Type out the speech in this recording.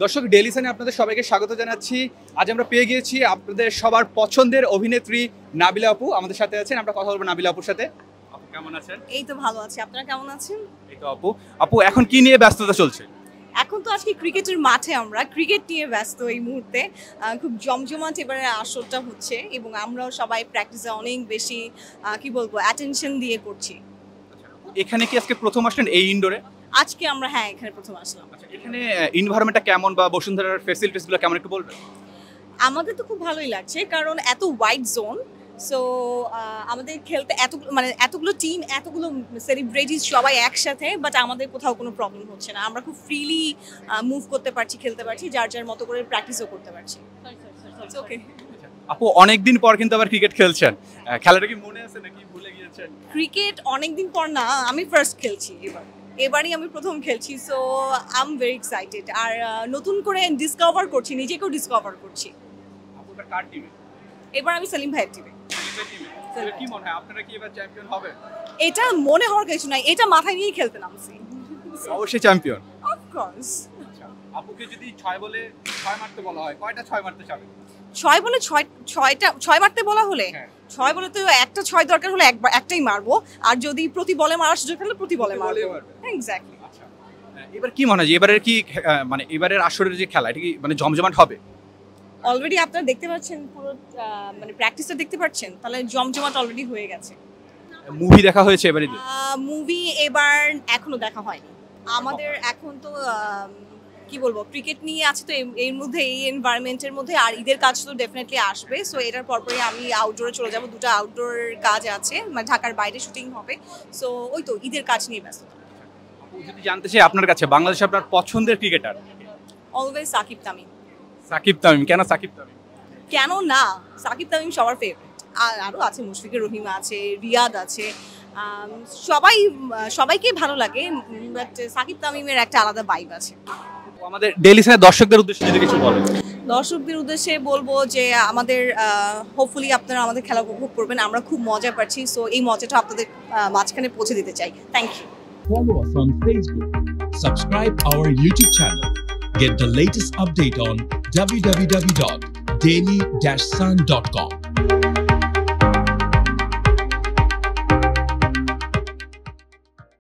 দর্শক ডেইলি সানে আপনাদের সবাইকে স্বাগত জানাচ্ছি। আজ আমরা পেয়ে গিয়েছি আপনাদের সবার পছন্দের অভিনেত্রী নাবিলা আপু আমাদের সাথে আছেন। আমরা কথা বলবো নাবিলা আপুর সাথে। আপু কেমন আছেন? এই তো ভালো আছি, আপনারা কেমন আছেন? এই তো আপু এখন কি নিয়ে ব্যস্ততা চলছে? এখন তো আজকে ক্রিকেটের মাঠে আমরা ক্রিকেট নিয়ে ব্যস্ত এই মুহূর্তে। খুব জমজমাট এবারে আসরটা হচ্ছে এবং আমরাও সবাই প্র্যাকটিসে অনেক বেশি কি বলবো অ্যাটেনশন দিয়ে করছি। এখানে কি আজকে প্রথম আসলেন এই ইনডোরে? আজকে আমরা এখানে প্রথম আসলাম। আচ্ছা, এখানে এনভায়রনমেন্টটা কেমন বা বসুন্ধরার ফ্যাসিলিটিসগুলো কেমন একটু বলবেন? আমাদের তো খুব ভালোই লাগছে কারণ এত ওয়াইড জোন, সো আমাদের খেলতে এতগুলো টিম, এতগুলো সেলিব্রিটিজ সবাই একসাথে, বাট আমাদের কোথাও কোনো প্রবলেম হচ্ছে না। আমরা খুব ফ্রিলি মুভ করতে পারছি, খেলতে পারছি, যার যার মতো করে প্র্যাকটিসও করতে পারছি। ওকে আপু অনেকদিন পর কিন্তু আবার ক্রিকেট খেলছেন, খেলাটা কি মনে আছে নাকি ভুলে গিয়েছেন? ক্রিকেট অনেকদিন পর না, আমি ফার্স্ট খেলছি এবারই আমি প্রথম খেলছি, so I am very excited. আর নতুন করে ডিসকভার করছি, নিজেকেও ডিসকভার করছি। আপু এবার কার টিমে? এবার আমি সেলিম ভাইয়ের টিমে। কি মনে হয় আপনারা কি এবার চ্যাম্পিয়ন হবে? এটা মনে হওয়ার কিছু নাই, এটা মাথায় নিয়েই খেলতে নামছি। অবশ্যই চ্যাম্পিয়ন। Of course. আচ্ছা, আপুকে যদি 6 বলে 6 মারতে বলা হয়, কয়টা 6 মারতে চাবেন? 6 বলে 6 মারতে বলা হলে 6 বলে তো একটা 6 দরকার হলে একটাই মারবো, আর যদি প্রতি বলে মারার সুযোগ থাকলে প্রতি বলে মারবো। এক্স্যাক্টলি। আচ্ছা, এবার কি মনে হয় যে এবারের কি মানে এবারের আসরের যে খেলা এটা কি মানে জমজমাট হবে? অলরেডি আপনারা দেখতে পাচ্ছেন পুরো মানে প্র্যাকটিসটা দেখতে পাচ্ছেন, তাহলে জমজমাট অলরেডি হয়ে গেছে। মুভি দেখা হয়েছে এবারে? মুভি এবার এখনো দেখা হয়নি আমাদের। এখন তো কি বলবো, ক্রিকেট নিয়ে আছে তো এর মধ্যে, এই এনভায়রনমেন্টের মধ্যে, আর ঈদের কাজ তো ডেফিনেটলি আসবে। সো এটার পরপরই আমি আউটডোরে চলে যাব, দুটো আউটডোর কাজ আছে, মানে ঢাকার বাইরে শুটিং হবে। সো ওই তো ঈদের কাজ নিয়ে ব্যস্ত। যদি জানতে চাই আপনার কাছে বাংলাদেশে আপনার পছন্দের ক্রিকেটার? অলওয়েজ সাকিব তামিম। সাকিব তামিম কেন? সাকিব তামিম কেন না, সাকিব তামিম সবার ফেভারিট। আর আরও আছে, মুশফিকুর রহিম আছে, রিয়াদ আছে, সবাইকে ভালো লাগে, বাট সাকিব তামিমের একটা আলাদা ভাইব আছে। আমাদের ডেইলি সানের দর্শকদের উদ্দেশ্যে যদি কিছু বলেন। দর্শকদের উদ্দেশ্যে বলবো যে আমাদের হোপফুলি আপনারা আমাদের খেলা উপভোগ করবেন, আমরা খুব মজা পাচ্ছি। সো এই মজাটা আপনাদের মাঝখানে পৌঁছে দিতে চাই। Thank you. Follow us on Facebook. Subscribe our YouTube channel. Get the latest update on www.daily-sun.com.